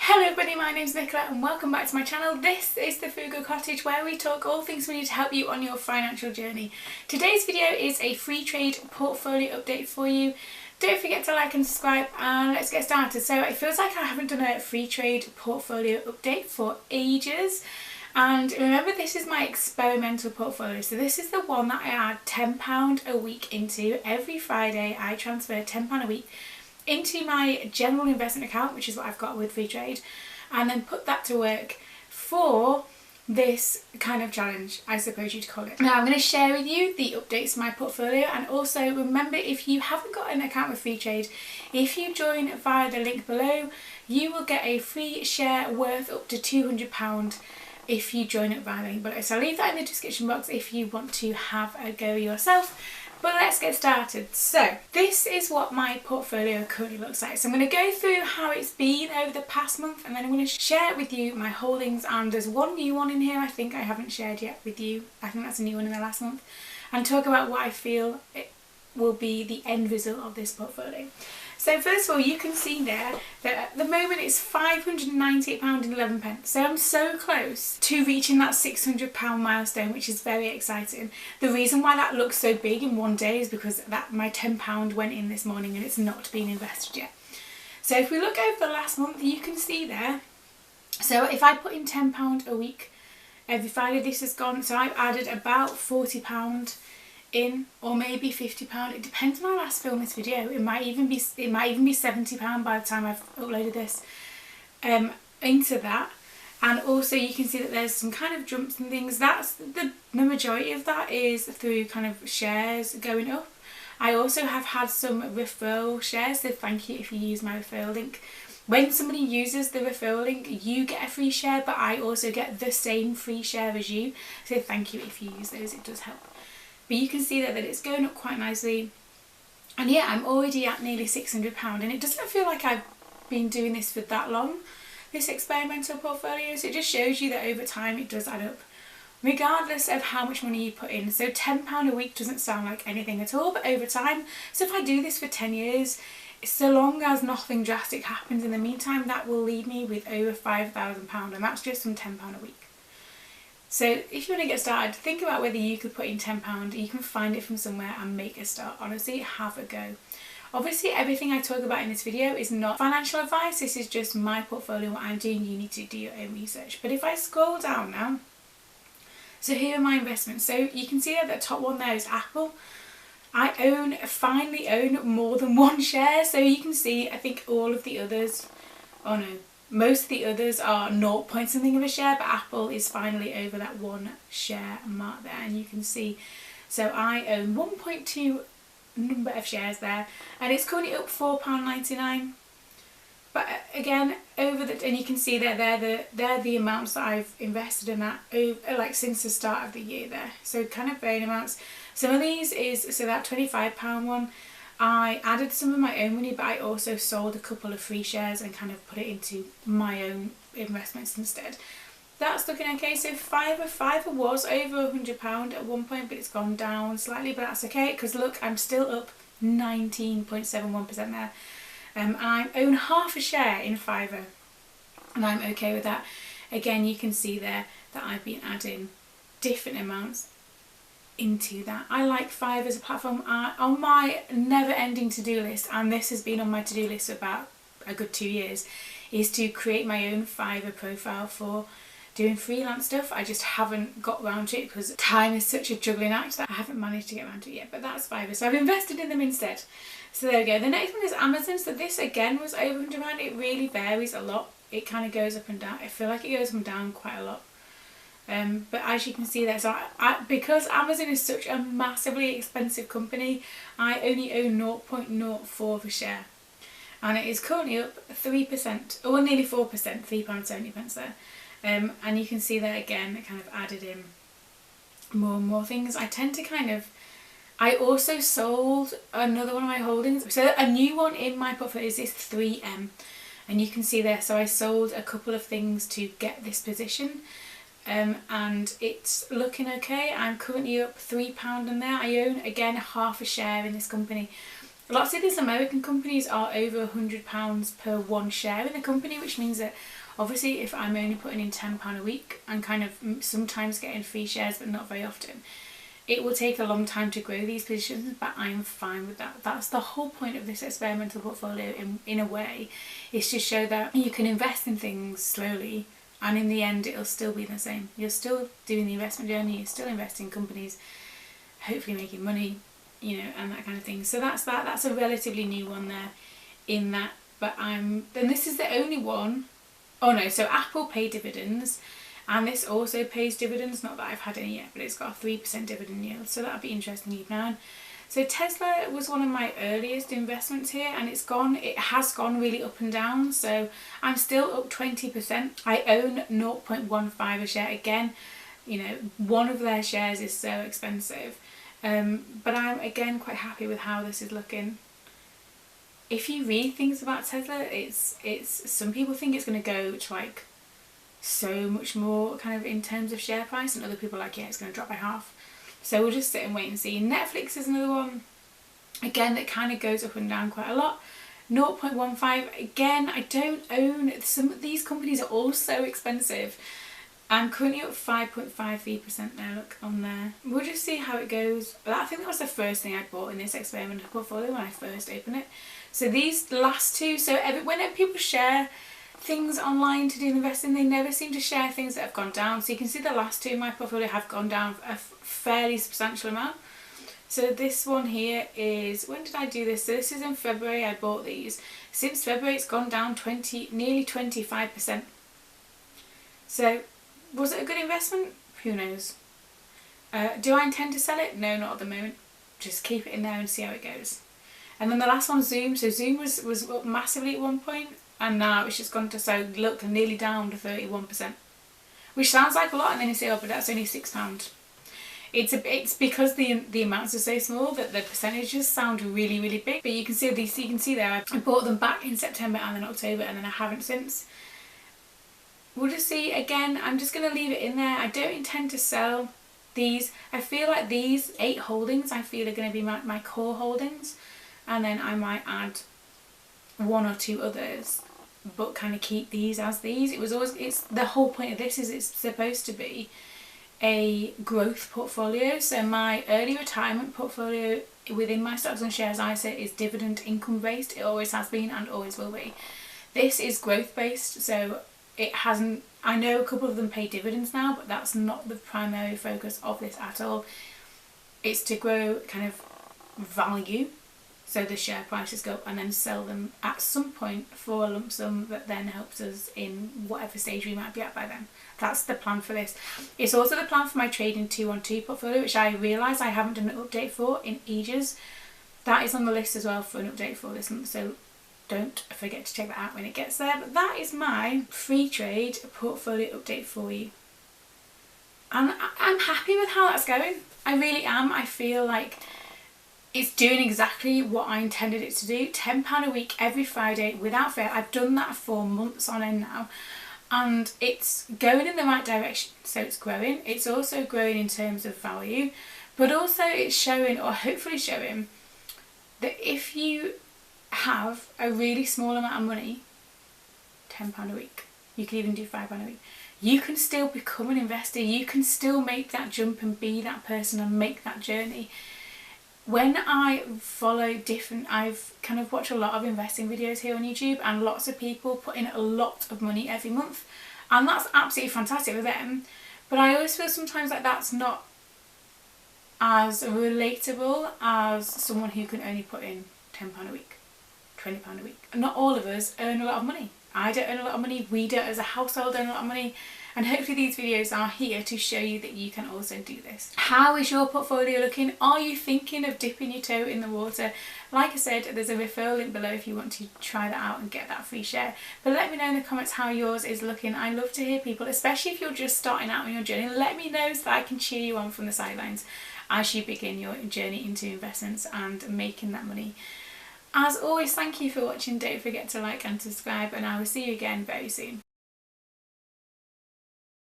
Hello everybody, my name's Nicola and welcome back to my channel. This is the Frugal Cottage, where we talk all things we need to help you on your financial journey. Today's video is a Freetrade portfolio update for you. Don't forget to like and subscribe, and let's get started. So it feels like I haven't done a Freetrade portfolio update for ages. And remember, this is my experimental portfolio. So this is the one that I add £10 a week into. Every Friday I transfer £10 a week into my general investment account, which is what I've got with Freetrade, and then put that to work for this kind of challenge, I suppose you'd call it. Now I'm going to share with you the updates to my portfolio, and also remember, if you haven't got an account with Freetrade, if you join via the link below, you will get a free share worth up to £200 if you join it via the link below. So I'll leave that in the description box if you want to have a go yourself. But let's get started. So this is what my portfolio currently looks like. So I'm going to go through how it's been over the past month, and then I'm going to share with you my holdings, and there's one new one in here I think I haven't shared yet with you. I think that's a new one in the last month, and talk about what I feel it will be the end result of this portfolio. So first of all, you can see there that at the moment it's £598.11. So I'm so close to reaching that £600 milestone, which is very exciting. The reason why that looks so big in one day is because my £10 went in this morning and it's not been invested yet. So if we look over the last month, you can see there. So if I put in £10 a week every Friday, this has gone. So I've added about £40 in, or maybe £50. It depends on when I last filmed this video. It might even be £70 by the time I've uploaded this into that. And also you can see that there's some kind of jumps and things. That's the majority of that is through kind of shares going up. I also have had some referral shares, so thank you if you use my referral link. When somebody uses the referral link, you get a free share, but I also get the same free share as you. So thank you if you use those, it does help. But you can see there that it's going up quite nicely. And yeah, I'm already at nearly £600, and it doesn't feel like I've been doing this for that long, this experimental portfolio. So it just shows you that over time it does add up, regardless of how much money you put in. So £10 a week doesn't sound like anything at all, but over time, so if I do this for 10 years, so long as nothing drastic happens in the meantime, that will leave me with over £5,000, and that's just from £10 a week. So if you want to get started, think about whether you could put in £10. You can find it from somewhere and make a start. Honestly, have a go. Obviously, everything I talk about in this video is not financial advice. This is just my portfolio, what I'm doing. You need to do your own research. But if I scroll down now, so here are my investments. So you can see that the top one there is Apple. I finally own more than one share. So you can see, I think all of the others, oh no, most of the others are 0 point something of a share, but Apple is finally over that 1 share mark there, and you can see, so I own 1.2 number of shares there, and it's currently up £4.99. But again, and you can see that they're the amounts that I've invested in that like since the start of the year there. So kind of varying amounts. Some of these is, so that £25 one, I added some of my own money, but I also sold a couple of free shares and kind of put it into my own investments instead. That's looking okay. So Fiverr was over £100 at one point, but it's gone down slightly, but that's okay, because look, I'm still up 19.71% there. I own half a share in Fiverr, and I'm okay with that. Again, you can see there that I've been adding different amounts into that. I like Fiverr as a platform. On my never-ending to-do list, and this has been on my to-do list for about a good 2 years, is to create my own Fiverr profile for doing freelance stuff. I just haven't got around to it because time is such a juggling act that I haven't managed to get around to it yet, but that's Fiverr. So I've invested in them instead. So there we go. The next one is Amazon. So this again was over £100. It really varies a lot. It kind of goes up and down. I feel like it goes up and down quite a lot. But as you can see there, so because Amazon is such a massively expensive company, I only own 0.04 of a share, and it is currently up 3%, or nearly 4%, £3.70 there. And you can see there again, it kind of added in more and more things. I also sold another one of my holdings. So a new one in my portfolio is this 3M, and you can see there, so I sold a couple of things to get this position. And it's looking okay. I'm currently up £3 in there. I own again half a share in this company, Lots of these American companies are over £100 per one share in the company, which means that obviously if I'm only putting in £10 a week and kind of sometimes getting free shares but not very often, it will take a long time to grow these positions, but I'm fine with that. That's the whole point of this experimental portfolio in a way, is to show that you can invest in things slowly and in the end it'll still be the same. You're still doing the investment journey, you're still investing in companies, hopefully making money, you know, and that kind of thing. So that's that. That's a relatively new one there in that. But then this is the only one. Oh no, so Apple pay dividends, and this also pays dividends. Not that I've had any yet, but it's got a 3% dividend yield, so that'd be interesting to keep an eye on. So Tesla was one of my earliest investments here, and it has gone really up and down. So I'm still up 20%. I own 0.15 a share. Again, you know, one of their shares is so expensive. But I'm again quite happy with how this is looking. If you read things about Tesla, it's some people think it's going to go to like so much more kind of in terms of share price, and other people are like, yeah, it's going to drop by half. So we'll just sit and wait and see. Netflix is another one, again, that kind of goes up and down quite a lot. 0.15. Again, I don't own some of these companies. Are all so expensive. I'm currently at 5.53% now, look on there. We'll just see how it goes. But I think that was the first thing I bought in this experimental portfolio when I first opened it. So these last two, so whenever people share things online to do investing, they never seem to share things that have gone down. So you can see the last two in my portfolio have gone down a fairly substantial amount. So this one here is, when did I do this? So this is in February I bought these. Since February it's gone down nearly 25%. So was it a good investment? Who knows? Do I intend to sell it? No, not at the moment. Just keep it in there and see how it goes. And then the last one, Zoom. So Zoom was up massively at one point, and now it's just gone to, so look, nearly down to 31%. Which sounds like a lot, and then you say, oh, but that's only £6. It's because the amounts are so small that the percentages sound really, really big. But you can see these. You can see there, I bought them back in September and then October, and then I haven't since. We'll just see. Again, I'm just going to leave it in there. I don't intend to sell these. I feel like these 8 holdings I feel are going to be my core holdings, and then I might add 1 or 2 others, but kind of keep these as these. It's the whole point of this is it's supposed to be a growth portfolio. So my early retirement portfolio within my stocks and shares ISA is dividend income based. It always has been and always will be. This is growth based, so it hasn't, I know a couple of them pay dividends now, but that's not the primary focus of this at all. It's to grow kind of value, so the share prices go up, and then sell them at some point for a lump sum that then helps us in whatever stage we might be at by then. That's the plan for this. It's also the plan for my trading 2-on-2 portfolio, which I realise I haven't done an update for in ages. That is on the list as well for an update for this month, so don't forget to check that out when it gets there. But that is my Freetrade portfolio update for you. And I'm happy with how that's going. I really am. I feel like it's doing exactly what I intended it to do. £10 a week every Friday without fail. I've done that for months on end now, and it's going in the right direction. So it's growing. It's also growing in terms of value, but also it's showing, or hopefully showing, that if you have a really small amount of money, £10 a week, you can even do £5 a week, you can still become an investor. You can still make that jump and be that person and make that journey. When I follow I've kind of watched a lot of investing videos here on YouTube, and lots of people put in a lot of money every month, and that's absolutely fantastic for them. But I always feel sometimes like that's not as relatable as someone who can only put in £10 a week, £20 a week. Not all of us earn a lot of money. I don't earn a lot of money, we don't as a household earn a lot of money, and hopefully these videos are here to show you that you can also do this. How is your portfolio looking? Are you thinking of dipping your toe in the water? Like I said, there's a referral link below if you want to try that out and get that free share. But let me know in the comments how yours is looking. I love to hear people, especially if you're just starting out on your journey. Let me know so that I can cheer you on from the sidelines as you begin your journey into investments and making that money. As always, thank you for watching. Don't forget to like and subscribe, and I will see you again very soon.